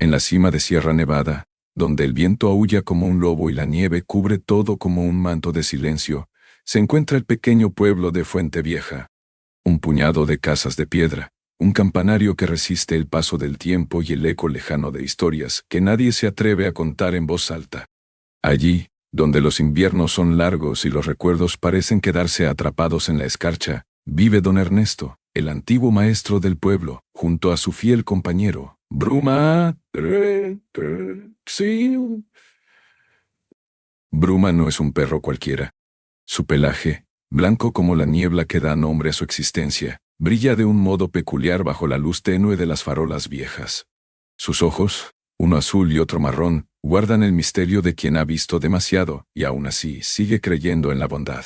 En la cima de Sierra Nevada, donde el viento aúlla como un lobo y la nieve cubre todo como un manto de silencio, se encuentra el pequeño pueblo de Fuente Vieja. Un puñado de casas de piedra, un campanario que resiste el paso del tiempo y el eco lejano de historias que nadie se atreve a contar en voz alta. Allí, donde los inviernos son largos y los recuerdos parecen quedarse atrapados en la escarcha, vive don Ernesto, el antiguo maestro del pueblo, junto a su fiel compañero, Bruma. Sí. Bruma no es un perro cualquiera. Su pelaje, blanco como la niebla que da nombre a su existencia, brilla de un modo peculiar bajo la luz tenue de las farolas viejas. Sus ojos, uno azul y otro marrón, guardan el misterio de quien ha visto demasiado y aún así sigue creyendo en la bondad.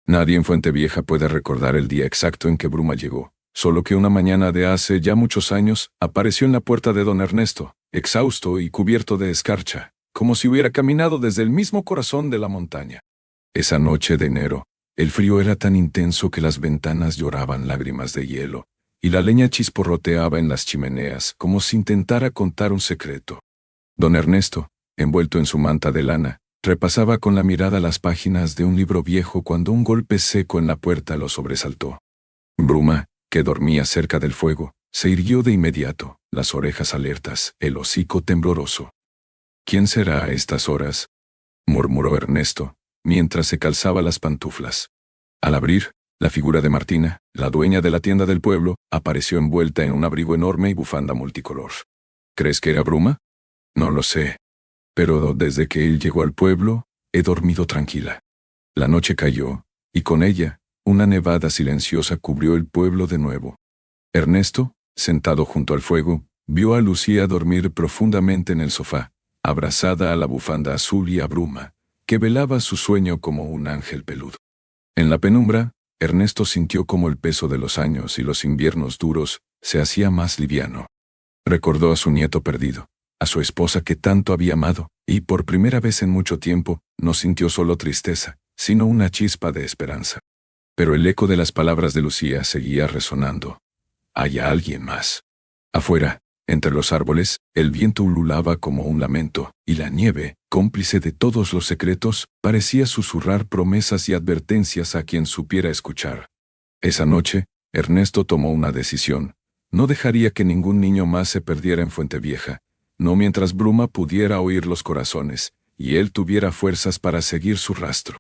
Nadie en Fuente Vieja puede recordar el día exacto en que Bruma llegó, solo que una mañana de hace ya muchos años apareció en la puerta de don Ernesto, exhausto y cubierto de escarcha, como si hubiera caminado desde el mismo corazón de la montaña. Esa noche de enero, el frío era tan intenso que las ventanas lloraban lágrimas de hielo, y la leña chisporroteaba en las chimeneas como si intentara contar un secreto. Don Ernesto, envuelto en su manta de lana, repasaba con la mirada las páginas de un libro viejo cuando un golpe seco en la puerta lo sobresaltó. Bruma, que dormía cerca del fuego, se irguió de inmediato, las orejas alertas, el hocico tembloroso. «¿Quién será a estas horas?», murmuró Ernesto, mientras se calzaba las pantuflas. Al abrir, la figura de Martina, la dueña de la tienda del pueblo, apareció envuelta en un abrigo enorme y bufanda multicolor. «¿Crees que era Bruma?». «No lo sé. Pero desde que él llegó al pueblo, he dormido tranquila». La noche cayó, y con ella, una nevada silenciosa cubrió el pueblo de nuevo. Ernesto, sentado junto al fuego, vio a Lucía dormir profundamente en el sofá, abrazada a la bufanda azul y a Bruma, que velaba su sueño como un ángel peludo. En la penumbra, Ernesto sintió como el peso de los años y los inviernos duros se hacía más liviano. Recordó a su nieto perdido, a su esposa que tanto había amado, y por primera vez en mucho tiempo no sintió solo tristeza, sino una chispa de esperanza. Pero el eco de las palabras de Lucía seguía resonando. «Hay alguien más». Afuera, entre los árboles, el viento ululaba como un lamento, y la nieve, cómplice de todos los secretos, parecía susurrar promesas y advertencias a quien supiera escuchar. Esa noche, Ernesto tomó una decisión. No dejaría que ningún niño más se perdiera en Fuente Vieja, no mientras Bruma pudiera oír los corazones, y él tuviera fuerzas para seguir su rastro.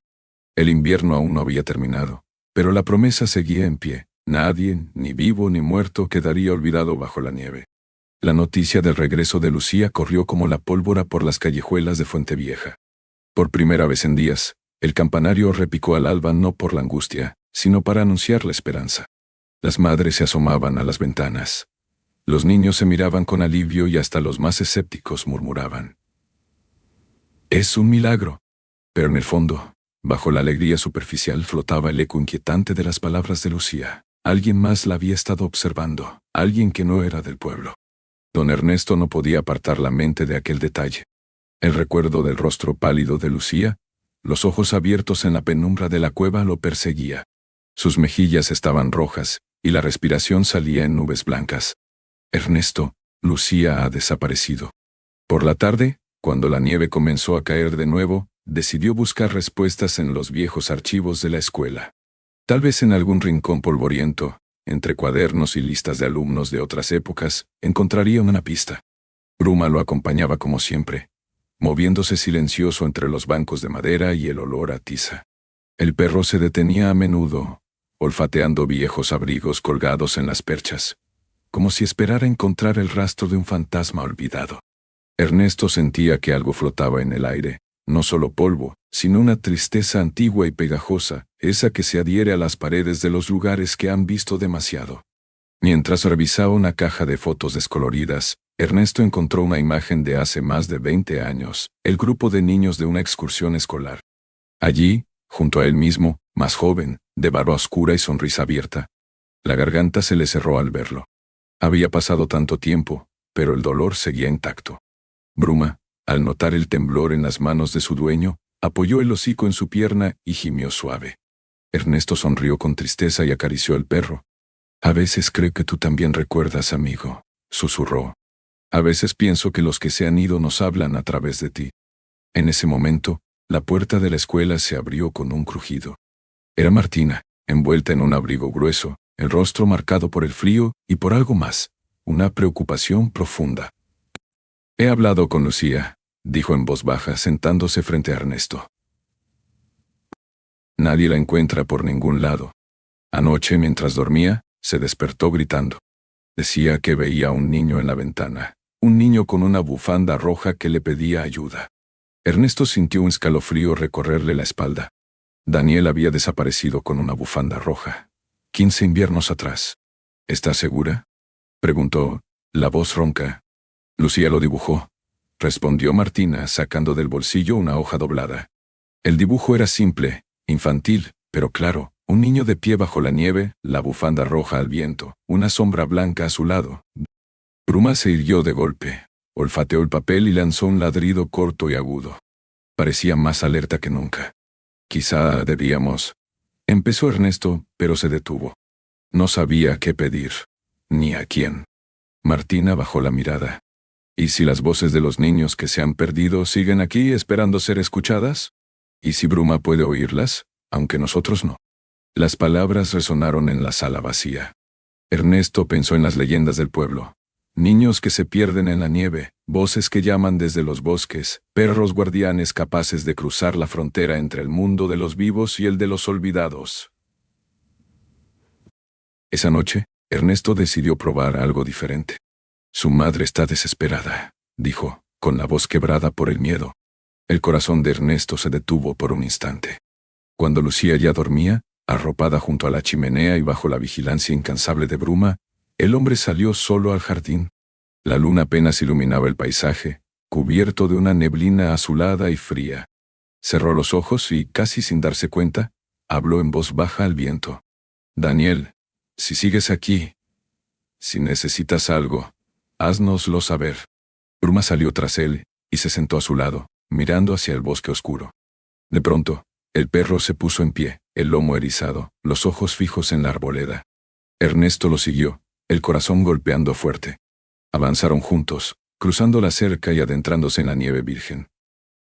El invierno aún no había terminado, pero la promesa seguía en pie. Nadie, ni vivo ni muerto, quedaría olvidado bajo la nieve. La noticia del regreso de Lucía corrió como la pólvora por las callejuelas de Fuente Vieja. Por primera vez en días, el campanario repicó al alba no por la angustia, sino para anunciar la esperanza. Las madres se asomaban a las ventanas. Los niños se miraban con alivio y hasta los más escépticos murmuraban: «Es un milagro». Pero en el fondo, bajo la alegría superficial flotaba el eco inquietante de las palabras de Lucía. Alguien más la había estado observando, alguien que no era del pueblo. Don Ernesto no podía apartar la mente de aquel detalle. El recuerdo del rostro pálido de Lucía, los ojos abiertos en la penumbra de la cueva, lo perseguía. Sus mejillas estaban rojas, y la respiración salía en nubes blancas. «Ernesto, Lucía ha desaparecido». Por la tarde, cuando la nieve comenzó a caer de nuevo, decidió buscar respuestas en los viejos archivos de la escuela. Tal vez en algún rincón polvoriento, entre cuadernos y listas de alumnos de otras épocas, encontraría una pista. Bruma lo acompañaba como siempre, moviéndose silencioso entre los bancos de madera y el olor a tiza. El perro se detenía a menudo, olfateando viejos abrigos colgados en las perchas, como si esperara encontrar el rastro de un fantasma olvidado. Ernesto sentía que algo flotaba en el aire, no solo polvo, sino una tristeza antigua y pegajosa, esa que se adhiere a las paredes de los lugares que han visto demasiado. Mientras revisaba una caja de fotos descoloridas, Ernesto encontró una imagen de hace más de 20 años, el grupo de niños de una excursión escolar. Allí, junto a él mismo, más joven, de barba oscura y sonrisa abierta. La garganta se le cerró al verlo. Había pasado tanto tiempo, pero el dolor seguía intacto. Bruma, al notar el temblor en las manos de su dueño, apoyó el hocico en su pierna y gimió suave. Ernesto sonrió con tristeza y acarició al perro. «A veces creo que tú también recuerdas, amigo», susurró. A veces pienso que los que se han ido nos hablan a través de ti. En ese momento, la puerta de la escuela se abrió con un crujido. Era Martina, envuelta en un abrigo grueso, el rostro marcado por el frío y por algo más, una preocupación profunda. He hablado con Lucía, dijo en voz baja, sentándose frente a Ernesto. Nadie la encuentra por ningún lado. Anoche, mientras dormía, se despertó gritando. Decía que veía a un niño en la ventana, un niño con una bufanda roja que le pedía ayuda. Ernesto sintió un escalofrío recorrerle la espalda. Daniel había desaparecido con una bufanda roja. 15 inviernos atrás. ¿Estás segura?, preguntó, la voz ronca. Lucía lo dibujó, respondió Martina, sacando del bolsillo una hoja doblada. El dibujo era simple, infantil, pero claro. Un niño de pie bajo la nieve, la bufanda roja al viento, una sombra blanca a su lado. Bruma se irguió de golpe, olfateó el papel y lanzó un ladrido corto y agudo. Parecía más alerta que nunca. Quizá debíamos... Empezó Ernesto, pero se detuvo. No sabía qué pedir, ni a quién. Martina bajó la mirada. ¿Y si las voces de los niños que se han perdido siguen aquí esperando ser escuchadas? ¿Y si Bruma puede oírlas, aunque nosotros no? Las palabras resonaron en la sala vacía. Ernesto pensó en las leyendas del pueblo. Niños que se pierden en la nieve, voces que llaman desde los bosques, perros guardianes capaces de cruzar la frontera entre el mundo de los vivos y el de los olvidados. Esa noche, Ernesto decidió probar algo diferente. Su madre está desesperada, dijo, con la voz quebrada por el miedo. El corazón de Ernesto se detuvo por un instante. Cuando Lucía ya dormía, arropada junto a la chimenea y bajo la vigilancia incansable de Bruma, el hombre salió solo al jardín. La luna apenas iluminaba el paisaje, cubierto de una neblina azulada y fría. Cerró los ojos y, casi sin darse cuenta, habló en voz baja al viento. Daniel, si sigues aquí, si necesitas algo, háznoslo saber. Bruma salió tras él y se sentó a su lado, mirando hacia el bosque oscuro. De pronto, el perro se puso en pie, el lomo erizado, los ojos fijos en la arboleda. Ernesto lo siguió, el corazón golpeando fuerte. Avanzaron juntos, cruzando la cerca y adentrándose en la nieve virgen.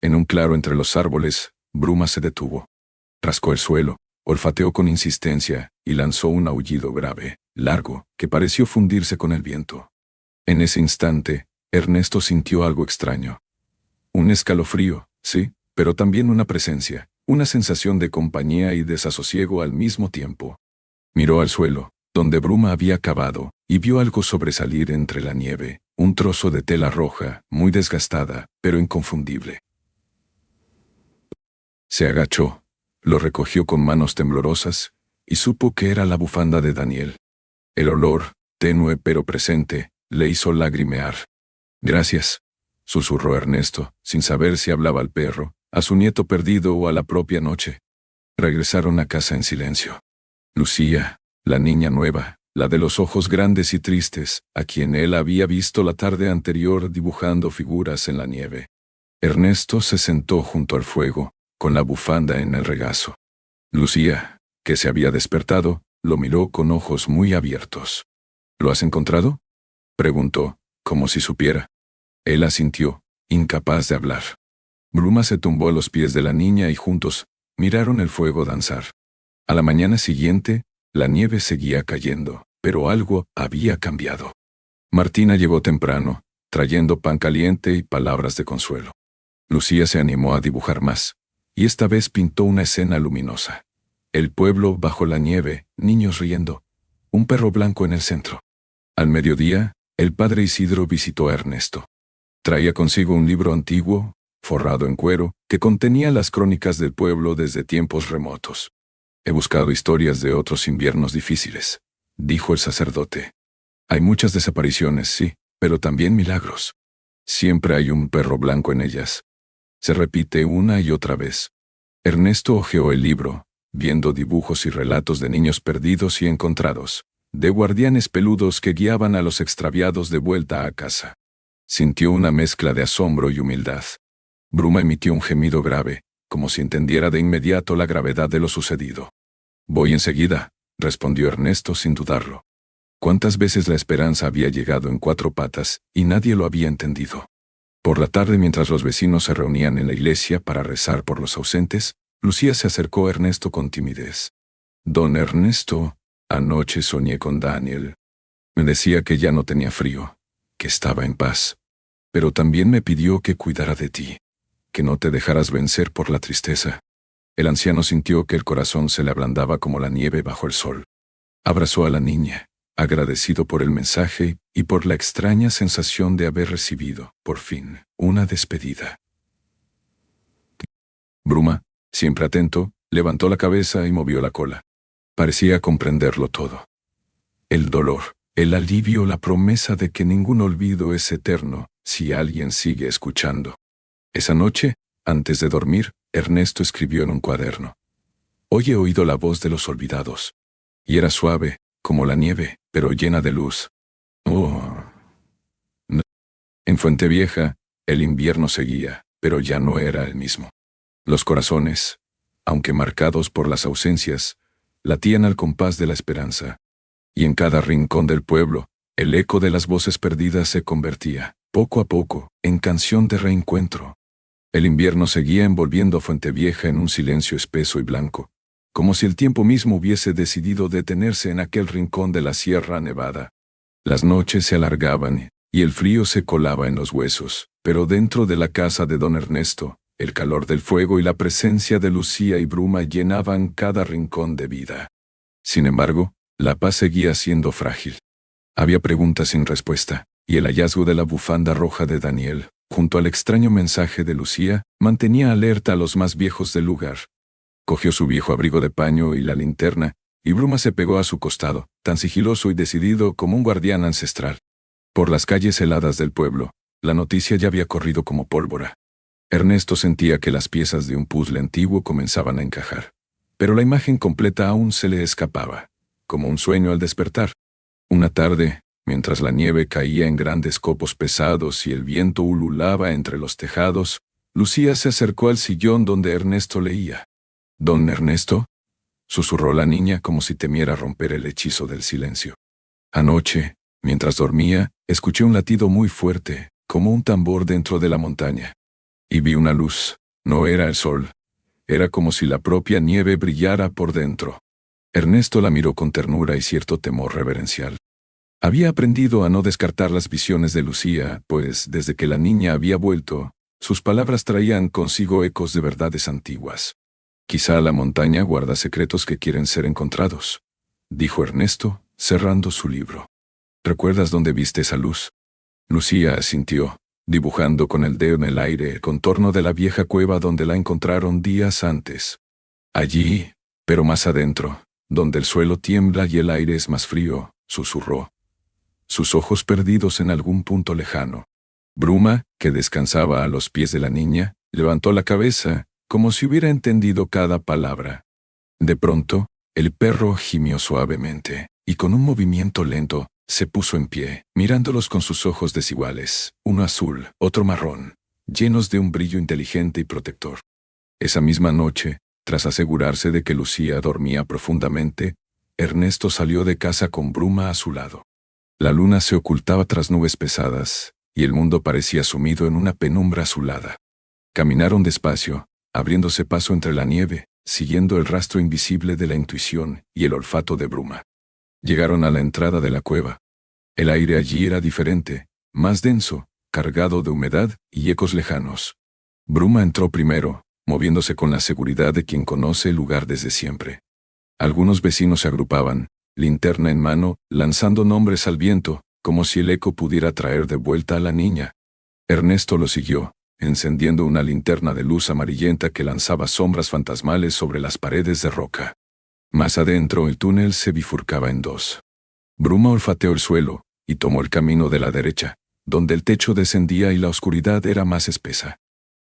En un claro entre los árboles, Bruma se detuvo. Rascó el suelo, olfateó con insistencia y lanzó un aullido grave, largo, que pareció fundirse con el viento. En ese instante, Ernesto sintió algo extraño. Un escalofrío, sí, pero también una presencia. Una sensación de compañía y desasosiego al mismo tiempo. Miró al suelo, donde Bruma había cavado, y vio algo sobresalir entre la nieve, un trozo de tela roja, muy desgastada, pero inconfundible. Se agachó, lo recogió con manos temblorosas, y supo que era la bufanda de Daniel. El olor, tenue pero presente, le hizo lagrimear. Gracias, susurró Ernesto, sin saber si hablaba al perro, a su nieto perdido o a la propia noche. Regresaron a casa en silencio. Lucía, la niña nueva, la de los ojos grandes y tristes, a quien él había visto la tarde anterior dibujando figuras en la nieve. Ernesto se sentó junto al fuego, con la bufanda en el regazo. Lucía, que se había despertado, lo miró con ojos muy abiertos. ¿Lo has encontrado?, preguntó, como si supiera. Él asintió, incapaz de hablar. Bruma se tumbó a los pies de la niña y juntos miraron el fuego danzar. A la mañana siguiente, la nieve seguía cayendo, pero algo había cambiado. Martina llegó temprano, trayendo pan caliente y palabras de consuelo. Lucía se animó a dibujar más, y esta vez pintó una escena luminosa. El pueblo bajo la nieve, niños riendo, un perro blanco en el centro. Al mediodía, el padre Isidro visitó a Ernesto. Traía consigo un libro antiguo, forrado en cuero, que contenía las crónicas del pueblo desde tiempos remotos. He buscado historias de otros inviernos difíciles, dijo el sacerdote. Hay muchas desapariciones, sí, pero también milagros. Siempre hay un perro blanco en ellas. Se repite una y otra vez. Ernesto hojeó el libro, viendo dibujos y relatos de niños perdidos y encontrados, de guardianes peludos que guiaban a los extraviados de vuelta a casa. Sintió una mezcla de asombro y humildad. Bruma emitió un gemido grave, como si entendiera de inmediato la gravedad de lo sucedido. Voy enseguida, respondió Ernesto sin dudarlo. ¿Cuántas veces la esperanza había llegado en 4 patas y nadie lo había entendido? Por la tarde, mientras los vecinos se reunían en la iglesia para rezar por los ausentes, Lucía se acercó a Ernesto con timidez. «Don Ernesto, anoche soñé con Daniel. Me decía que ya no tenía frío, que estaba en paz. Pero también me pidió que cuidara de ti, que no te dejaras vencer por la tristeza». El anciano sintió que el corazón se le ablandaba como la nieve bajo el sol. Abrazó a la niña, agradecido por el mensaje y por la extraña sensación de haber recibido, por fin, una despedida. Bruma, siempre atento, levantó la cabeza y movió la cola. Parecía comprenderlo todo. El dolor, el alivio, la promesa de que ningún olvido es eterno si alguien sigue escuchando. Esa noche, antes de dormir, Ernesto escribió en un cuaderno: «Hoy he oído la voz de los olvidados. Y era suave, como la nieve, pero llena de luz. Oh». En Fuentevieja, el invierno seguía, pero ya no era el mismo. Los corazones, aunque marcados por las ausencias, latían al compás de la esperanza. Y en cada rincón del pueblo, el eco de las voces perdidas se convertía, poco a poco, en canción de reencuentro. El invierno seguía envolviendo a Fuentevieja en un silencio espeso y blanco, como si el tiempo mismo hubiese decidido detenerse en aquel rincón de la Sierra Nevada. Las noches se alargaban y el frío se colaba en los huesos, pero dentro de la casa de don Ernesto, el calor del fuego y la presencia de Lucía y Bruma llenaban cada rincón de vida. Sin embargo, la paz seguía siendo frágil. Había preguntas sin respuesta, y el hallazgo de la bufanda roja de Daniel, junto al extraño mensaje de Lucía, mantenía alerta a los más viejos del lugar. Cogió su viejo abrigo de paño y la linterna, y Bruma se pegó a su costado, tan sigiloso y decidido como un guardián ancestral. Por las calles heladas del pueblo, la noticia ya había corrido como pólvora. Ernesto sentía que las piezas de un puzzle antiguo comenzaban a encajar, pero la imagen completa aún se le escapaba, como un sueño al despertar. Una tarde, mientras la nieve caía en grandes copos pesados y el viento ululaba entre los tejados, Lucía se acercó al sillón donde Ernesto leía. «¿Don Ernesto?», susurró la niña como si temiera romper el hechizo del silencio. «Anoche, mientras dormía, escuché un latido muy fuerte, como un tambor dentro de la montaña. Y vi una luz. No era el sol. Era como si la propia nieve brillara por dentro». Ernesto la miró con ternura y cierto temor reverencial. Había aprendido a no descartar las visiones de Lucía, pues desde que la niña había vuelto, sus palabras traían consigo ecos de verdades antiguas. «Quizá la montaña guarda secretos que quieren ser encontrados», dijo Ernesto, cerrando su libro. «¿Recuerdas dónde viste esa luz?». Lucía asintió, dibujando con el dedo en el aire el contorno de la vieja cueva donde la encontraron días antes. «Allí, pero más adentro, donde el suelo tiembla y el aire es más frío», susurró, sus ojos perdidos en algún punto lejano. Bruma, que descansaba a los pies de la niña, levantó la cabeza, como si hubiera entendido cada palabra. De pronto, el perro gimió suavemente, y con un movimiento lento, se puso en pie, mirándolos con sus ojos desiguales, uno azul, otro marrón, llenos de un brillo inteligente y protector. Esa misma noche, tras asegurarse de que Lucía dormía profundamente, Ernesto salió de casa con Bruma a su lado. La luna se ocultaba tras nubes pesadas, y el mundo parecía sumido en una penumbra azulada. Caminaron despacio, abriéndose paso entre la nieve, siguiendo el rastro invisible de la intuición y el olfato de Bruma. Llegaron a la entrada de la cueva. El aire allí era diferente, más denso, cargado de humedad y ecos lejanos. Bruma entró primero, moviéndose con la seguridad de quien conoce el lugar desde siempre. Algunos vecinos se agrupaban, linterna en mano, lanzando nombres al viento, como si el eco pudiera traer de vuelta a la niña. Ernesto lo siguió, encendiendo una linterna de luz amarillenta que lanzaba sombras fantasmales sobre las paredes de roca. Más adentro el túnel se bifurcaba en dos. Bruma olfateó el suelo, y tomó el camino de la derecha, donde el techo descendía y la oscuridad era más espesa.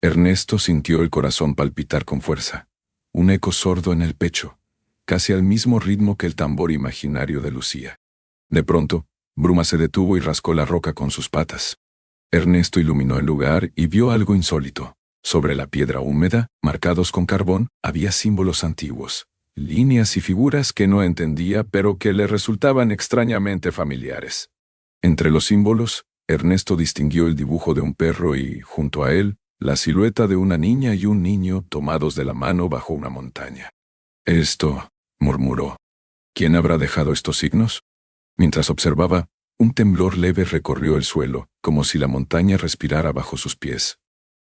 Ernesto sintió el corazón palpitar con fuerza, un eco sordo en el pecho, casi al mismo ritmo que el tambor imaginario de Lucía. De pronto, Bruma se detuvo y rascó la roca con sus patas. Ernesto iluminó el lugar y vio algo insólito. Sobre la piedra húmeda, marcados con carbón, había símbolos antiguos, líneas y figuras que no entendía pero que le resultaban extrañamente familiares. Entre los símbolos, Ernesto distinguió el dibujo de un perro y, junto a él, la silueta de una niña y un niño tomados de la mano bajo una montaña. «Esto», murmuró. «¿Quién habrá dejado estos signos?» Mientras observaba, un temblor leve recorrió el suelo, como si la montaña respirara bajo sus pies.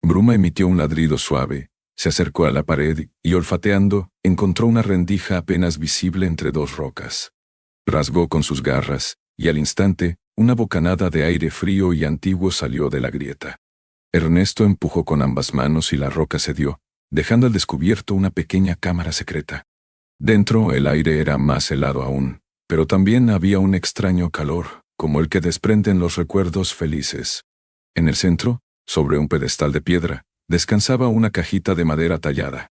Bruma emitió un ladrido suave, se acercó a la pared y, olfateando, encontró una rendija apenas visible entre dos rocas. Rasgó con sus garras, y al instante, una bocanada de aire frío y antiguo salió de la grieta. Ernesto empujó con ambas manos y la roca cedió, dejando al descubierto una pequeña cámara secreta. Dentro el aire era más helado aún, pero también había un extraño calor, como el que desprenden los recuerdos felices. En el centro, sobre un pedestal de piedra, descansaba una cajita de madera tallada.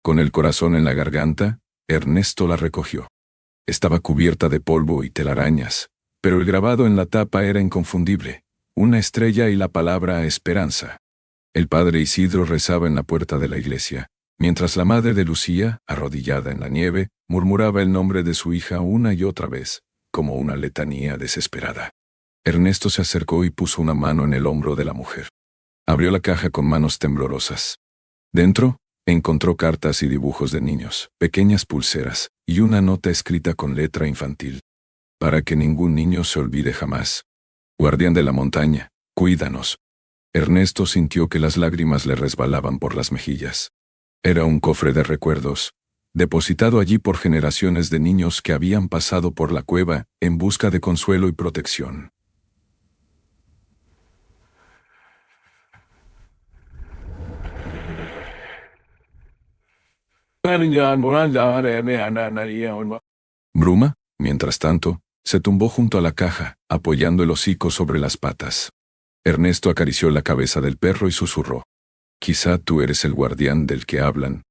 Con el corazón en la garganta, Ernesto la recogió. Estaba cubierta de polvo y telarañas, pero el grabado en la tapa era inconfundible, una estrella y la palabra esperanza. El padre Isidro rezaba en la puerta de la iglesia, mientras la madre de Lucía, arrodillada en la nieve, murmuraba el nombre de su hija una y otra vez, como una letanía desesperada. Ernesto se acercó y puso una mano en el hombro de la mujer. Abrió la caja con manos temblorosas. Dentro, encontró cartas y dibujos de niños, pequeñas pulseras, y una nota escrita con letra infantil. Para que ningún niño se olvide jamás. Guardián de la montaña, cuídanos. Ernesto sintió que las lágrimas le resbalaban por las mejillas. Era un cofre de recuerdos, depositado allí por generaciones de niños que habían pasado por la cueva en busca de consuelo y protección. Bruma, mientras tanto, se tumbó junto a la caja, apoyando el hocico sobre las patas. Ernesto acarició la cabeza del perro y susurró: «Quizá tú eres el guardián del que hablan».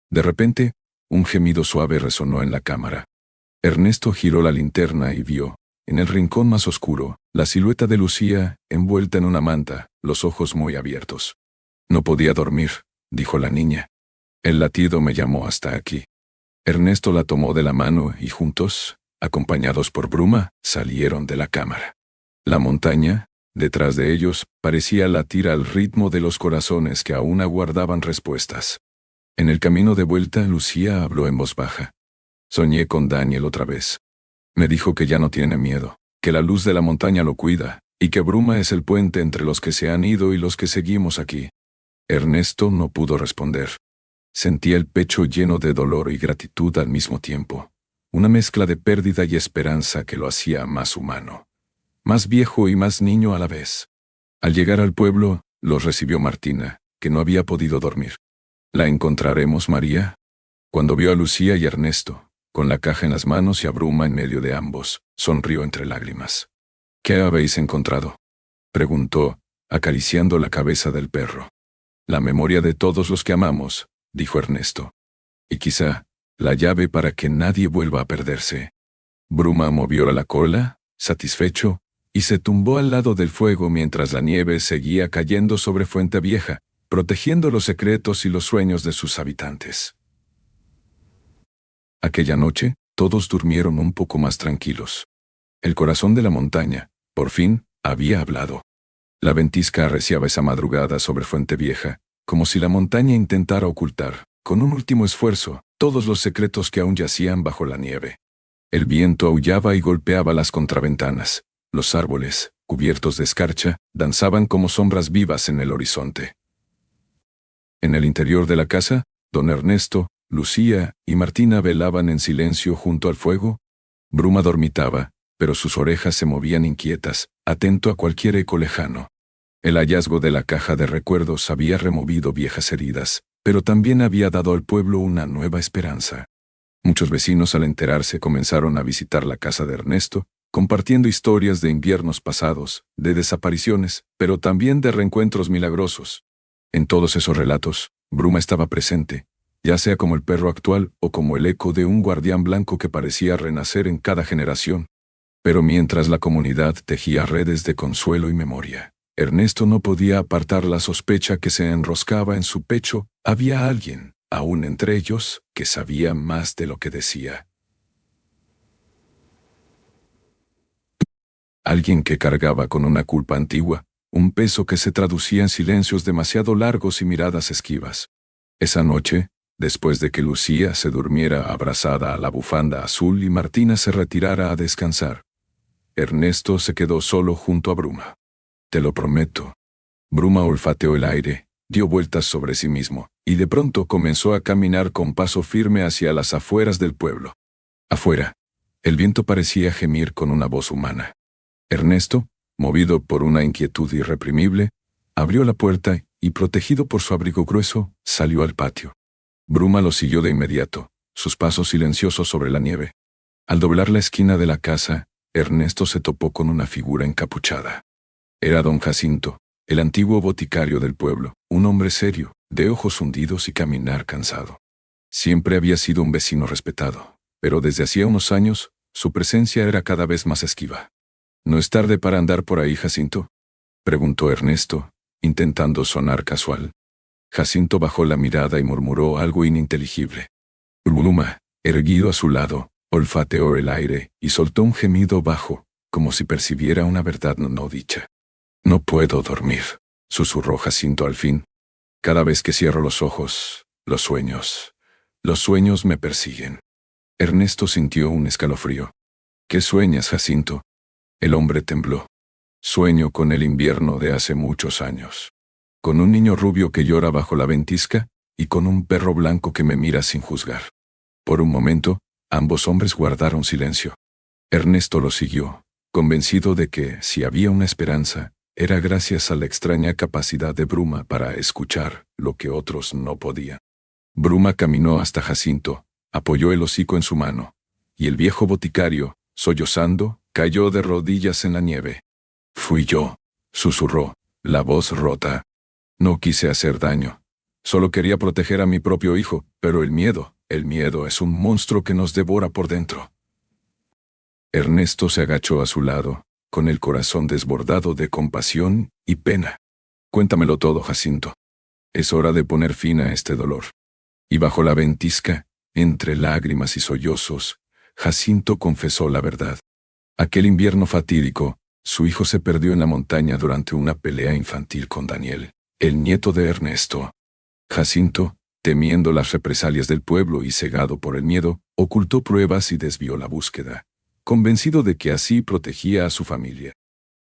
De repente, un gemido suave resonó en la cámara. Ernesto giró la linterna y vio, en el rincón más oscuro, la silueta de Lucía, envuelta en una manta, los ojos muy abiertos. «No podía dormir», dijo la niña. «El latido me llamó hasta aquí». Ernesto la tomó de la mano y juntos, acompañados por Bruma, salieron de la cámara. La montaña, detrás de ellos, parecía latir al ritmo de los corazones que aún aguardaban respuestas. En el camino de vuelta, Lucía habló en voz baja. «Soñé con Daniel otra vez. Me dijo que ya no tiene miedo, que la luz de la montaña lo cuida, y que Bruma es el puente entre los que se han ido y los que seguimos aquí». Ernesto no pudo responder. Sentía el pecho lleno de dolor y gratitud al mismo tiempo, una mezcla de pérdida y esperanza que lo hacía más humano, más viejo y más niño a la vez. Al llegar al pueblo, los recibió Martina, que no había podido dormir. «¿La encontraremos, María?». Cuando vio a Lucía y Ernesto, con la caja en las manos y a Bruma en medio de ambos, sonrió entre lágrimas. «¿Qué habéis encontrado?», preguntó, acariciando la cabeza del perro. «La memoria de todos los que amamos», dijo Ernesto. «Y quizá, la llave para que nadie vuelva a perderse». Bruma movió la cola, satisfecho, y se tumbó al lado del fuego mientras la nieve seguía cayendo sobre Fuente Vieja, protegiendo los secretos y los sueños de sus habitantes. Aquella noche, todos durmieron un poco más tranquilos. El corazón de la montaña, por fin, había hablado. La ventisca arreciaba esa madrugada sobre Fuente Vieja, como si la montaña intentara ocultar, con un último esfuerzo, todos los secretos que aún yacían bajo la nieve. El viento aullaba y golpeaba las contraventanas. Los árboles, cubiertos de escarcha, danzaban como sombras vivas en el horizonte. En el interior de la casa, don Ernesto, Lucía y Martina velaban en silencio junto al fuego. Bruma dormitaba, pero sus orejas se movían inquietas, atento a cualquier eco lejano. El hallazgo de la caja de recuerdos había removido viejas heridas, pero también había dado al pueblo una nueva esperanza. Muchos vecinos al enterarse comenzaron a visitar la casa de Ernesto, compartiendo historias de inviernos pasados, de desapariciones, pero también de reencuentros milagrosos. En todos esos relatos, Bruma estaba presente, ya sea como el perro actual o como el eco de un guardián blanco que parecía renacer en cada generación. Pero mientras la comunidad tejía redes de consuelo y memoria, Ernesto no podía apartar la sospecha que se enroscaba en su pecho. Había alguien, aún entre ellos, que sabía más de lo que decía. Alguien que cargaba con una culpa antigua, un peso que se traducía en silencios demasiado largos y miradas esquivas. Esa noche, después de que Lucía se durmiera abrazada a la bufanda azul y Martina se retirara a descansar, Ernesto se quedó solo junto a Bruma. Te lo prometo. Bruma olfateó el aire, dio vueltas sobre sí mismo, y de pronto comenzó a caminar con paso firme hacia las afueras del pueblo. Afuera, el viento parecía gemir con una voz humana. Ernesto, movido por una inquietud irreprimible, abrió la puerta y, protegido por su abrigo grueso, salió al patio. Bruma lo siguió de inmediato, sus pasos silenciosos sobre la nieve. Al doblar la esquina de la casa, Ernesto se topó con una figura encapuchada. Era don Jacinto, el antiguo boticario del pueblo, un hombre serio, de ojos hundidos y caminar cansado. Siempre había sido un vecino respetado, pero desde hacía unos años, su presencia era cada vez más esquiva. ¿No es tarde para andar por ahí, Jacinto?, preguntó Ernesto, intentando sonar casual. Jacinto bajó la mirada y murmuró algo ininteligible. Bruma, erguido a su lado, olfateó el aire y soltó un gemido bajo, como si percibiera una verdad no dicha. No puedo dormir, susurró Jacinto al fin. Cada vez que cierro los ojos, los sueños me persiguen. Ernesto sintió un escalofrío. ¿Qué sueñas, Jacinto? El hombre tembló. Sueño con el invierno de hace muchos años. Con un niño rubio que llora bajo la ventisca y con un perro blanco que me mira sin juzgar. Por un momento, ambos hombres guardaron silencio. Ernesto lo siguió, convencido de que, si había una esperanza, era gracias a la extraña capacidad de Bruma para escuchar lo que otros no podían. Bruma caminó hasta Jacinto, apoyó el hocico en su mano, y el viejo boticario, sollozando, cayó de rodillas en la nieve. Fui yo, susurró, la voz rota. No quise hacer daño. Solo quería proteger a mi propio hijo, pero el miedo es un monstruo que nos devora por dentro. Ernesto se agachó a su lado, con el corazón desbordado de compasión y pena. Cuéntamelo todo, Jacinto. Es hora de poner fin a este dolor. Y bajo la ventisca, entre lágrimas y sollozos, Jacinto confesó la verdad. Aquel invierno fatídico, su hijo se perdió en la montaña durante una pelea infantil con Daniel, el nieto de Ernesto. Jacinto, temiendo las represalias del pueblo y cegado por el miedo, ocultó pruebas y desvió la búsqueda, convencido de que así protegía a su familia.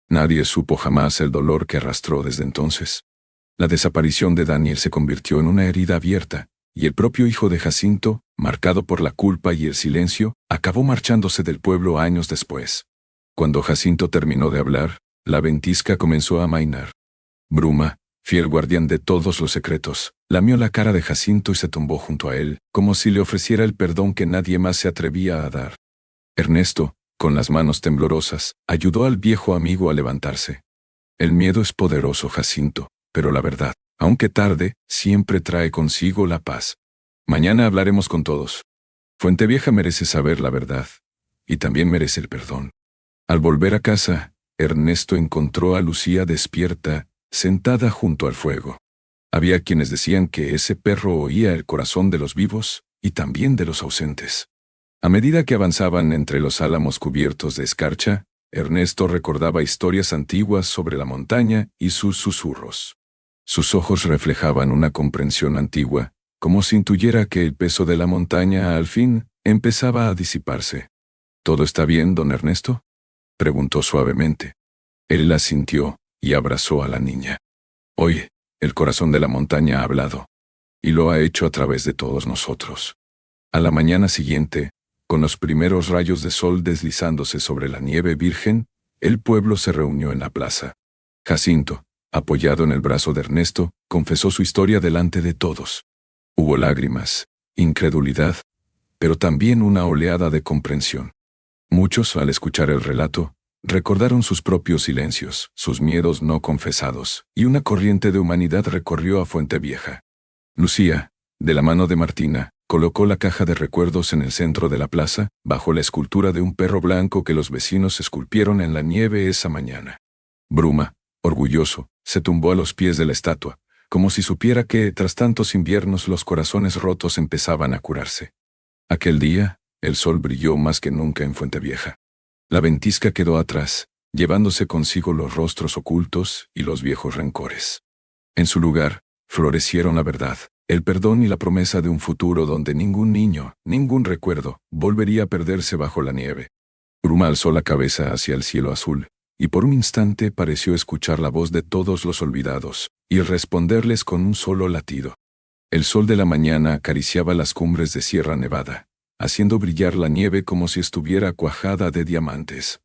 Nadie supo jamás el dolor que arrastró desde entonces. La desaparición de Daniel se convirtió en una herida abierta, y el propio hijo de Jacinto, marcado por la culpa y el silencio, acabó marchándose del pueblo años después. Cuando Jacinto terminó de hablar, la ventisca comenzó a amainar. Bruma, fiel guardián de todos los secretos, lamió la cara de Jacinto y se tumbó junto a él, como si le ofreciera el perdón que nadie más se atrevía a dar. Ernesto, con las manos temblorosas, ayudó al viejo amigo a levantarse. El miedo es poderoso, Jacinto, pero la verdad, aunque tarde, siempre trae consigo la paz. Mañana hablaremos con todos. Fuentevieja merece saber la verdad, y también merece el perdón. Al volver a casa, Ernesto encontró a Lucía despierta, sentada junto al fuego. Había quienes decían que ese perro oía el corazón de los vivos y también de los ausentes. A medida que avanzaban entre los álamos cubiertos de escarcha, Ernesto recordaba historias antiguas sobre la montaña y sus susurros. Sus ojos reflejaban una comprensión antigua, como si intuyera que el peso de la montaña, al fin, empezaba a disiparse. ¿Todo está bien, don Ernesto?, preguntó suavemente. Él asintió y abrazó a la niña. Hoy, el corazón de la montaña ha hablado, y lo ha hecho a través de todos nosotros. A la mañana siguiente, con los primeros rayos de sol deslizándose sobre la nieve virgen, el pueblo se reunió en la plaza. Jacinto, apoyado en el brazo de Ernesto, confesó su historia delante de todos. Hubo lágrimas, incredulidad, pero también una oleada de comprensión. Muchos, al escuchar el relato, recordaron sus propios silencios, sus miedos no confesados, y una corriente de humanidad recorrió a Fuentevieja. Lucía, de la mano de Martina, colocó la caja de recuerdos en el centro de la plaza, bajo la escultura de un perro blanco que los vecinos esculpieron en la nieve esa mañana. Bruma, orgulloso, se tumbó a los pies de la estatua, como si supiera que, tras tantos inviernos, los corazones rotos empezaban a curarse. Aquel día, el sol brilló más que nunca en Fuentevieja. La ventisca quedó atrás, llevándose consigo los rostros ocultos y los viejos rencores. En su lugar, florecieron la verdad, el perdón y la promesa de un futuro donde ningún niño, ningún recuerdo, volvería a perderse bajo la nieve. Bruma alzó la cabeza hacia el cielo azul, y por un instante pareció escuchar la voz de todos los olvidados, y responderles con un solo latido. El sol de la mañana acariciaba las cumbres de Sierra Nevada, haciendo brillar la nieve como si estuviera cuajada de diamantes.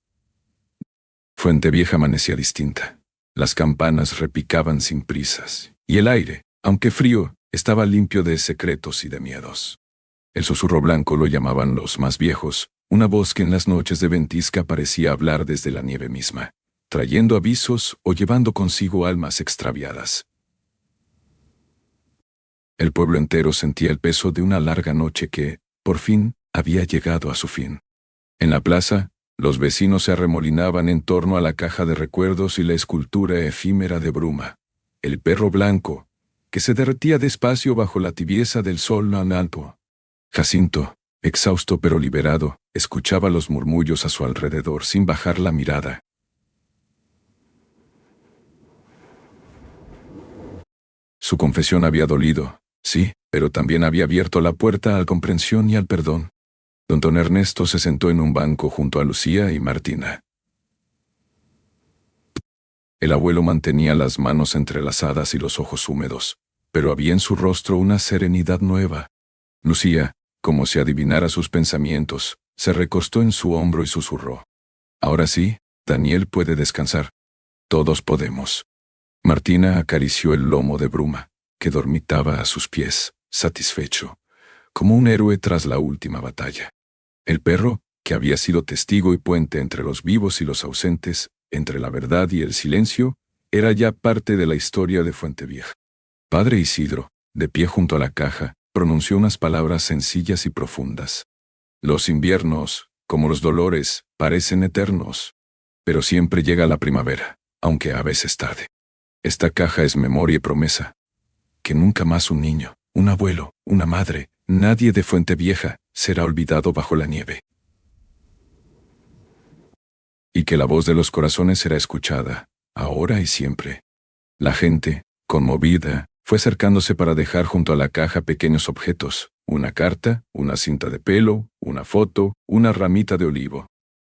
Fuentevieja amanecía distinta. Las campanas repicaban sin prisas, y el aire, aunque frío, estaba limpio de secretos y de miedos. El susurro blanco lo llamaban los más viejos, una voz que en las noches de ventisca parecía hablar desde la nieve misma, trayendo avisos o llevando consigo almas extraviadas. El pueblo entero sentía el peso de una larga noche que, por fin, había llegado a su fin. En la plaza, los vecinos se arremolinaban en torno a la caja de recuerdos y la escultura efímera de Bruma, el perro blanco, que se derretía despacio bajo la tibieza del sol alto. Jacinto, exhausto pero liberado, escuchaba los murmullos a su alrededor sin bajar la mirada. Su confesión había dolido, sí, pero también había abierto la puerta a la comprensión y al perdón. Don Ernesto se sentó en un banco junto a Lucía y Martina. El abuelo mantenía las manos entrelazadas y los ojos húmedos, pero había en su rostro una serenidad nueva. Lucía, como si adivinara sus pensamientos, se recostó en su hombro y susurró: «Ahora sí, Daniel puede descansar. Todos podemos». Martina acarició el lomo de Bruma, que dormitaba a sus pies, satisfecho, como un héroe tras la última batalla. El perro, que había sido testigo y puente entre los vivos y los ausentes, entre la verdad y el silencio, era ya parte de la historia de Fuentevieja. Padre Isidro, de pie junto a la caja, pronunció unas palabras sencillas y profundas. Los inviernos, como los dolores, parecen eternos, pero siempre llega la primavera, aunque a veces tarde. Esta caja es memoria y promesa. Que nunca más un niño, un abuelo, una madre, nadie de Fuentevieja será olvidado bajo la nieve. Y que la voz de los corazones será escuchada, ahora y siempre. La gente, conmovida, fue acercándose para dejar junto a la caja pequeños objetos, una carta, una cinta de pelo, una foto, una ramita de olivo.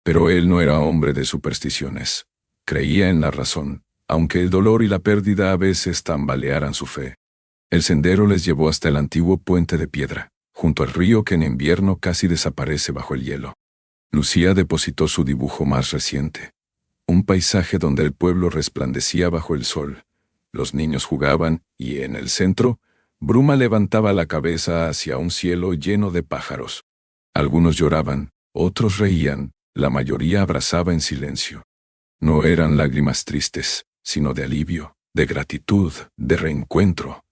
Pero él no era hombre de supersticiones. Creía en la razón, aunque el dolor y la pérdida a veces tambalearan su fe. El sendero les llevó hasta el antiguo puente de piedra, junto al río que en invierno casi desaparece bajo el hielo. Lucía depositó su dibujo más reciente. Un paisaje donde el pueblo resplandecía bajo el sol. Los niños jugaban y, en el centro, Bruma levantaba la cabeza hacia un cielo lleno de pájaros. Algunos lloraban, otros reían, la mayoría abrazaba en silencio. No eran lágrimas tristes, sino de alivio, de gratitud, de reencuentro.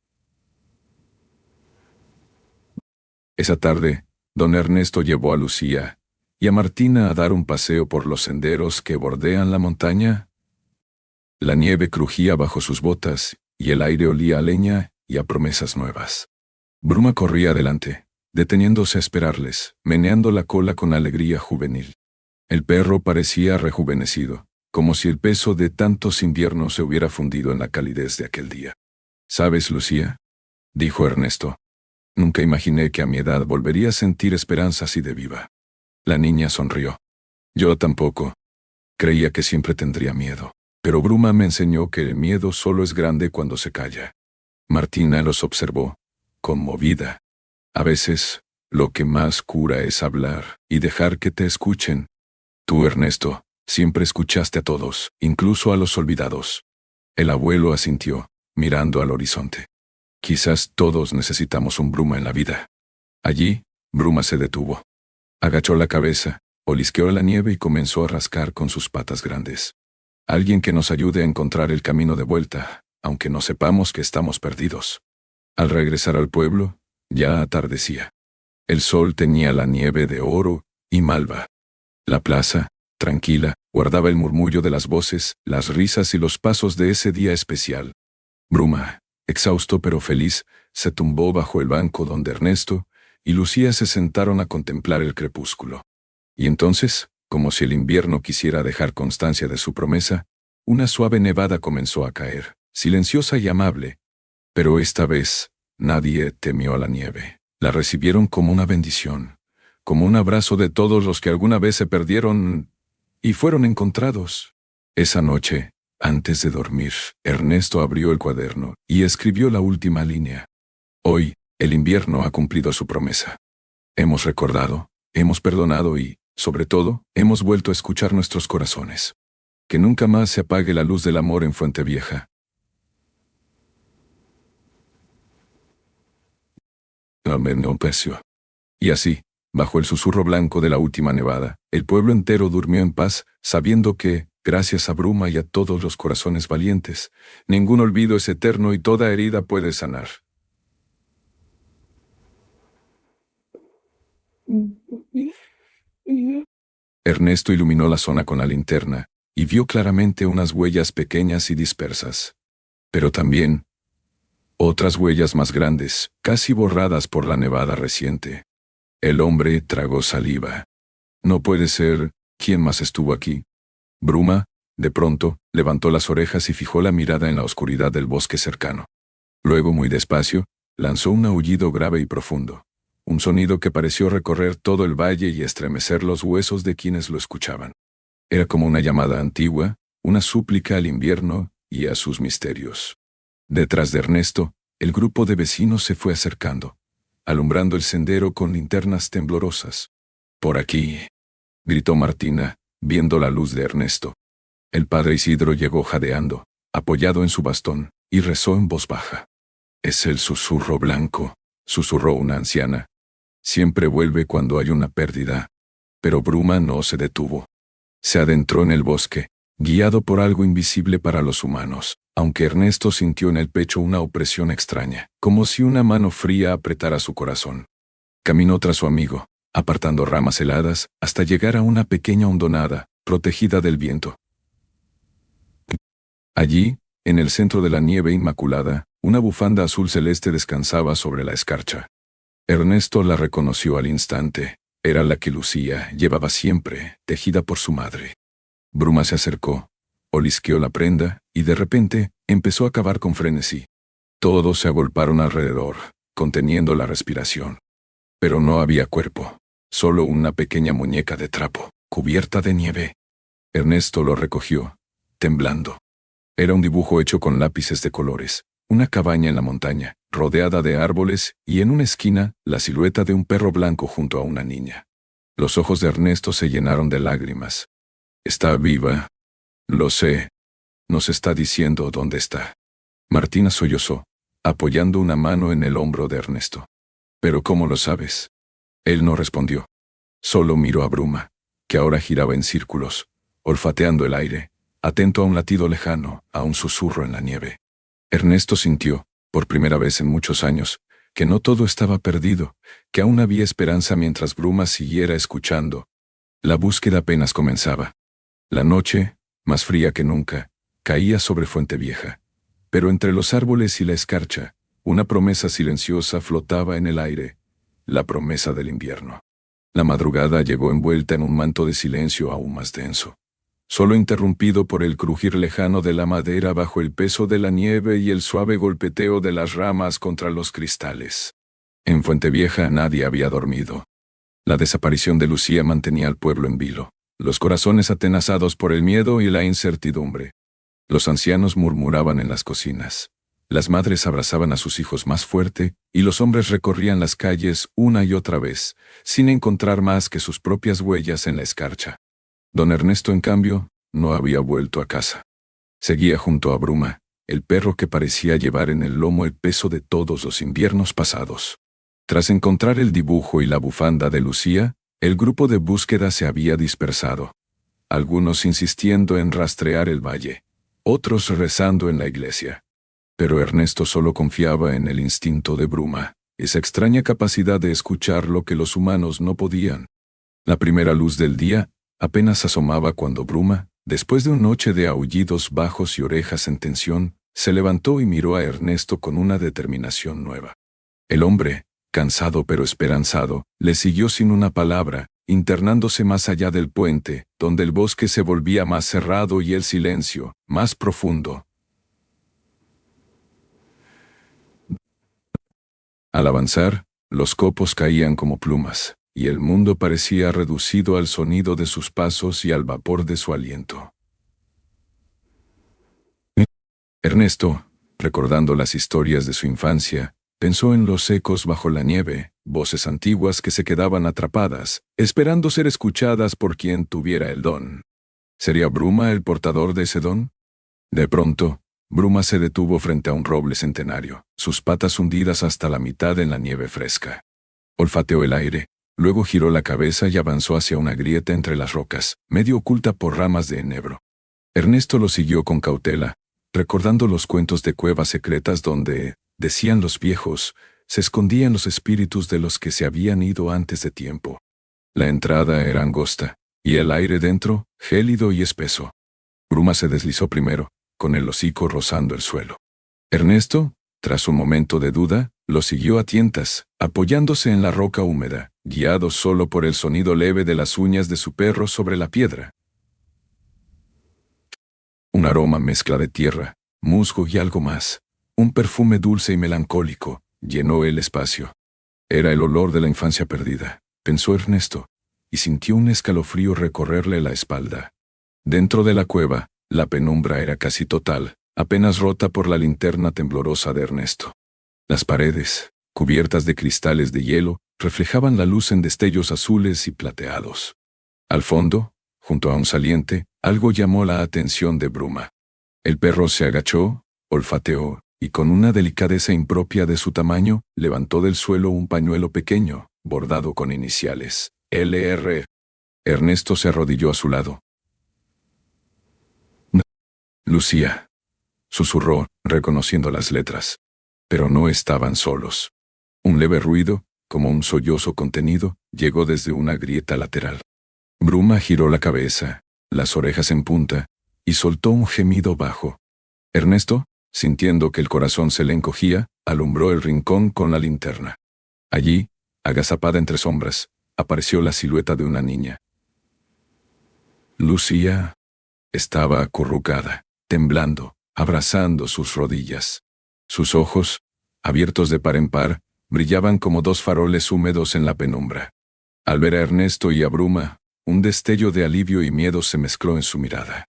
Esa tarde, don Ernesto llevó a Lucía y a Martina a dar un paseo por los senderos que bordean la montaña. La nieve crujía bajo sus botas y el aire olía a leña y a promesas nuevas. Bruma corría adelante, deteniéndose a esperarles, meneando la cola con alegría juvenil. El perro parecía rejuvenecido, como si el peso de tantos inviernos se hubiera fundido en la calidez de aquel día. «¿Sabes, Lucía?», dijo Ernesto. «Nunca imaginé que a mi edad volvería a sentir esperanza así de viva». La niña sonrió. «Yo tampoco. Creía que siempre tendría miedo. Pero Bruma me enseñó que el miedo solo es grande cuando se calla». Martina los observó, conmovida. «A veces, lo que más cura es hablar y dejar que te escuchen. Tú, Ernesto, siempre escuchaste a todos, incluso a los olvidados». El abuelo asintió, mirando al horizonte. «Quizás todos necesitamos un Bruma en la vida». Allí, Bruma se detuvo. Agachó la cabeza, olisqueó la nieve y comenzó a rascar con sus patas grandes. «Alguien que nos ayude a encontrar el camino de vuelta, aunque no sepamos que estamos perdidos». Al regresar al pueblo, ya atardecía. El sol teñía la nieve de oro y malva. La plaza, tranquila, guardaba el murmullo de las voces, las risas y los pasos de ese día especial. Bruma, Exhausto pero feliz, se tumbó bajo el banco donde Ernesto y Lucía se sentaron a contemplar el crepúsculo. Y entonces, como si el invierno quisiera dejar constancia de su promesa, una suave nevada comenzó a caer, silenciosa y amable. Pero esta vez, nadie temió a la nieve. La recibieron como una bendición, como un abrazo de todos los que alguna vez se perdieron y fueron encontrados. Esa noche, antes de dormir, Ernesto abrió el cuaderno y escribió la última línea. Hoy, el invierno ha cumplido su promesa. Hemos recordado, hemos perdonado y, sobre todo, hemos vuelto a escuchar nuestros corazones. Que nunca más se apague la luz del amor en Fuente Vieja. Amén, don Pecio. Y así, bajo el susurro blanco de la última nevada, el pueblo entero durmió en paz, sabiendo que, gracias a Bruma y a todos los corazones valientes, ningún olvido es eterno y toda herida puede sanar. Ernesto iluminó la zona con la linterna y vio claramente unas huellas pequeñas y dispersas. Pero también otras huellas más grandes, casi borradas por la nevada reciente. El hombre tragó saliva. No puede ser, ¿quién más estuvo aquí? Bruma, de pronto, levantó las orejas y fijó la mirada en la oscuridad del bosque cercano. Luego, muy despacio, lanzó un aullido grave y profundo. Un sonido que pareció recorrer todo el valle y estremecer los huesos de quienes lo escuchaban. Era como una llamada antigua, una súplica al invierno y a sus misterios. Detrás de Ernesto, el grupo de vecinos se fue acercando, alumbrando el sendero con linternas temblorosas. «Por aquí», gritó Martina, viendo la luz de Ernesto. El padre Isidro llegó jadeando, apoyado en su bastón, y rezó en voz baja. «Es el susurro blanco», susurró una anciana. «Siempre vuelve cuando hay una pérdida». Pero Bruma no se detuvo. Se adentró en el bosque, guiado por algo invisible para los humanos, aunque Ernesto sintió en el pecho una opresión extraña, como si una mano fría apretara su corazón. Caminó tras su amigo, apartando ramas heladas, hasta llegar a una pequeña hondonada, protegida del viento. Allí, en el centro de la nieve inmaculada, una bufanda azul celeste descansaba sobre la escarcha. Ernesto la reconoció al instante. Era la que Lucía llevaba siempre, tejida por su madre. Bruma se acercó, olisqueó la prenda y de repente empezó a cavar con frenesí. Todos se agolparon alrededor, conteniendo la respiración. Pero no había cuerpo, solo una pequeña muñeca de trapo, cubierta de nieve. Ernesto lo recogió, temblando. Era un dibujo hecho con lápices de colores, una cabaña en la montaña, rodeada de árboles, y en una esquina, la silueta de un perro blanco junto a una niña. Los ojos de Ernesto se llenaron de lágrimas. «Está viva. Lo sé. Nos está diciendo dónde está». Martina sollozó, apoyando una mano en el hombro de Ernesto. «¿Pero cómo lo sabes?» Él no respondió. Solo miró a Bruma, que ahora giraba en círculos, olfateando el aire, atento a un latido lejano, a un susurro en la nieve. Ernesto sintió, por primera vez en muchos años, que no todo estaba perdido, que aún había esperanza mientras Bruma siguiera escuchando. La búsqueda apenas comenzaba. La noche, más fría que nunca, caía sobre Fuente Vieja. Pero entre los árboles y la escarcha, una promesa silenciosa flotaba en el aire, la promesa del invierno. La madrugada llegó envuelta en un manto de silencio aún más denso, solo interrumpido por el crujir lejano de la madera bajo el peso de la nieve y el suave golpeteo de las ramas contra los cristales. En Fuente Vieja nadie había dormido. La desaparición de Lucía mantenía al pueblo en vilo, los corazones atenazados por el miedo y la incertidumbre. Los ancianos murmuraban en las cocinas. Las madres abrazaban a sus hijos más fuerte, y los hombres recorrían las calles una y otra vez, sin encontrar más que sus propias huellas en la escarcha. Don Ernesto, en cambio, no había vuelto a casa. Seguía junto a Bruma, el perro que parecía llevar en el lomo el peso de todos los inviernos pasados. Tras encontrar el dibujo y la bufanda de Lucía, el grupo de búsqueda se había dispersado. Algunos insistiendo en rastrear el valle, otros rezando en la iglesia. Pero Ernesto solo confiaba en el instinto de Bruma, esa extraña capacidad de escuchar lo que los humanos no podían. La primera luz del día apenas asomaba cuando Bruma, después de una noche de aullidos bajos y orejas en tensión, se levantó y miró a Ernesto con una determinación nueva. El hombre, cansado pero esperanzado, le siguió sin una palabra, internándose más allá del puente, donde el bosque se volvía más cerrado y el silencio, más profundo. Al avanzar, los copos caían como plumas, y el mundo parecía reducido al sonido de sus pasos y al vapor de su aliento. Ernesto, recordando las historias de su infancia, pensó en los ecos bajo la nieve, voces antiguas que se quedaban atrapadas, esperando ser escuchadas por quien tuviera el don. ¿Sería Bruma el portador de ese don? De pronto, Bruma se detuvo frente a un roble centenario, sus patas hundidas hasta la mitad en la nieve fresca. Olfateó el aire, luego giró la cabeza y avanzó hacia una grieta entre las rocas, medio oculta por ramas de enebro. Ernesto lo siguió con cautela, recordando los cuentos de cuevas secretas donde, decían los viejos, se escondían los espíritus de los que se habían ido antes de tiempo. La entrada era angosta, y el aire dentro, gélido y espeso. Bruma se deslizó primero, con el hocico rozando el suelo. Ernesto, tras un momento de duda, lo siguió a tientas, apoyándose en la roca húmeda, guiado solo por el sonido leve de las uñas de su perro sobre la piedra. Un aroma mezcla de tierra, musgo y algo más, un perfume dulce y melancólico, llenó el espacio. Era el olor de la infancia perdida, pensó Ernesto, y sintió un escalofrío recorrerle la espalda. Dentro de la cueva, la penumbra era casi total, apenas rota por la linterna temblorosa de Ernesto. Las paredes, cubiertas de cristales de hielo, reflejaban la luz en destellos azules y plateados. Al fondo, junto a un saliente, algo llamó la atención de Bruma. El perro se agachó, olfateó, y con una delicadeza impropia de su tamaño, levantó del suelo un pañuelo pequeño, bordado con iniciales, LR. Ernesto se arrodilló a su lado. Lucía, susurró, reconociendo las letras. Pero no estaban solos. Un leve ruido, como un sollozo contenido, llegó desde una grieta lateral. Bruma giró la cabeza, las orejas en punta, y soltó un gemido bajo. Ernesto, sintiendo que el corazón se le encogía, alumbró el rincón con la linterna. Allí, agazapada entre sombras, apareció la silueta de una niña. Lucía estaba acurrucada, temblando, abrazando sus rodillas. Sus ojos, abiertos de par en par, brillaban como dos faroles húmedos en la penumbra. Al ver a Ernesto y a Bruma, un destello de alivio y miedo se mezcló en su mirada.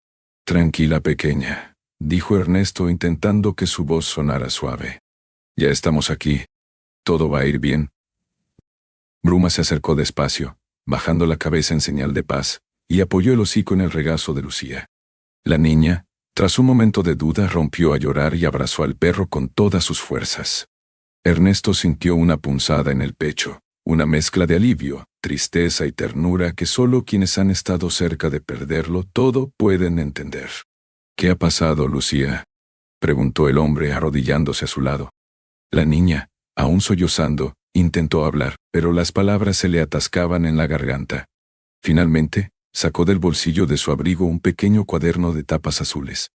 «Tranquila, pequeña», dijo Ernesto intentando que su voz sonara suave. «Ya estamos aquí. Todo va a ir bien». Bruma se acercó despacio, bajando la cabeza en señal de paz, y apoyó el hocico en el regazo de Lucía. La niña, tras un momento de duda, rompió a llorar y abrazó al perro con todas sus fuerzas. Ernesto sintió una punzada en el pecho, una mezcla de alivio, tristeza y ternura que solo quienes han estado cerca de perderlo todo pueden entender. «¿Qué ha pasado, Lucía?», preguntó el hombre arrodillándose a su lado. La niña, aún sollozando, intentó hablar, pero las palabras se le atascaban en la garganta. Finalmente, sacó del bolsillo de su abrigo un pequeño cuaderno de tapas azules.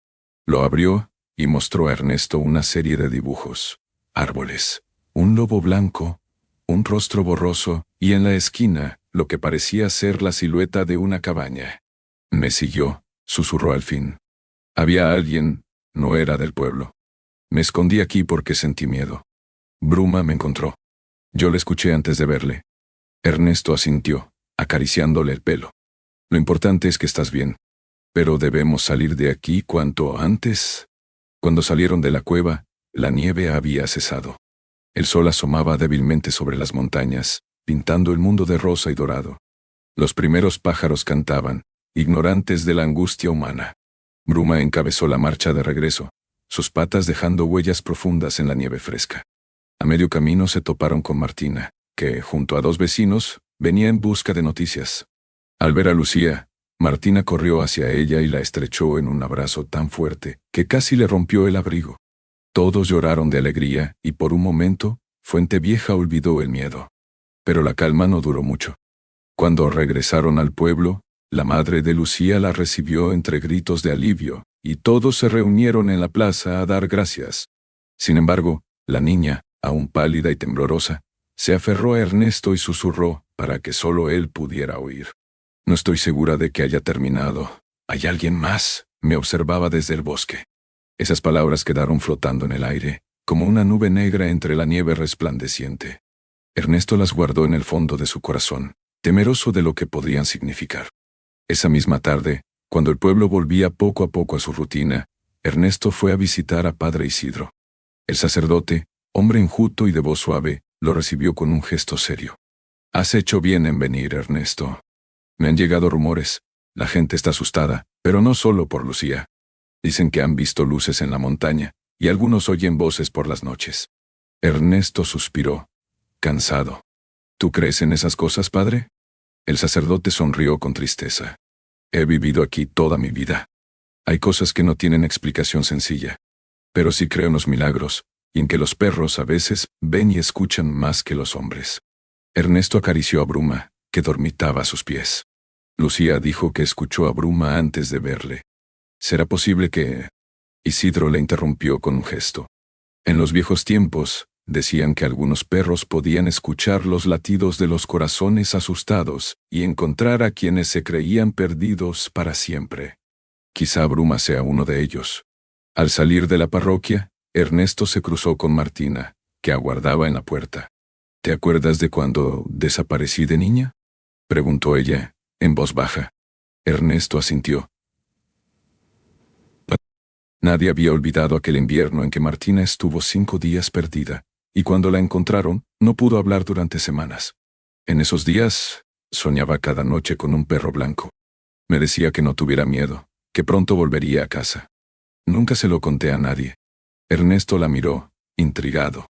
Lo abrió y mostró a Ernesto una serie de dibujos. Árboles, un lobo blanco, un rostro borroso, y en la esquina, lo que parecía ser la silueta de una cabaña. «Me siguió», susurró al fin. «Había alguien, no era del pueblo. Me escondí aquí porque sentí miedo. Bruma me encontró. Yo le escuché antes de verle». Ernesto asintió, acariciándole el pelo. «Lo importante es que estás bien. Pero debemos salir de aquí cuanto antes». Cuando salieron de la cueva, la nieve había cesado. El sol asomaba débilmente sobre las montañas, pintando el mundo de rosa y dorado. Los primeros pájaros cantaban, ignorantes de la angustia humana. Bruma encabezó la marcha de regreso, sus patas dejando huellas profundas en la nieve fresca. A medio camino se toparon con Martina, que, junto a dos vecinos, venía en busca de noticias. Al ver a Lucía, Martina corrió hacia ella y la estrechó en un abrazo tan fuerte que casi le rompió el abrigo. Todos lloraron de alegría y por un momento, Fuente Vieja olvidó el miedo. Pero la calma no duró mucho. Cuando regresaron al pueblo, la madre de Lucía la recibió entre gritos de alivio, y todos se reunieron en la plaza a dar gracias. Sin embargo, la niña, aún pálida y temblorosa, se aferró a Ernesto y susurró para que solo él pudiera oír. No estoy segura de que haya terminado. ¿Hay alguien más? Me observaba desde el bosque. Esas palabras quedaron flotando en el aire, como una nube negra entre la nieve resplandeciente. Ernesto las guardó en el fondo de su corazón, temeroso de lo que podrían significar. Esa misma tarde, cuando el pueblo volvía poco a poco a su rutina, Ernesto fue a visitar a Padre Isidro. El sacerdote, hombre enjuto y de voz suave, lo recibió con un gesto serio. «Has hecho bien en venir, Ernesto. Me han llegado rumores. La gente está asustada, pero no solo por Lucía. Dicen que han visto luces en la montaña, y algunos oyen voces por las noches». Ernesto suspiró, cansado. «¿Tú crees en esas cosas, padre?» El sacerdote sonrió con tristeza. «He vivido aquí toda mi vida. Hay cosas que no tienen explicación sencilla. Pero sí creo en los milagros, y en que los perros a veces ven y escuchan más que los hombres». Ernesto acarició a Bruma, que dormitaba a sus pies. Lucía dijo que escuchó a Bruma antes de verle. ¿Será posible que...? Isidro le interrumpió con un gesto. En los viejos tiempos, decían que algunos perros podían escuchar los latidos de los corazones asustados y encontrar a quienes se creían perdidos para siempre. Quizá Bruma sea uno de ellos. Al salir de la parroquia, Ernesto se cruzó con Martina, que aguardaba en la puerta. «¿Te acuerdas de cuando desaparecí de niña?», preguntó ella, en voz baja. Ernesto asintió. Nadie había olvidado aquel invierno en que Martina estuvo 5 días perdida, y cuando la encontraron, no pudo hablar durante semanas. En esos días, soñaba cada noche con un perro blanco. Me decía que no tuviera miedo, que pronto volvería a casa. Nunca se lo conté a nadie. Ernesto la miró, intrigado.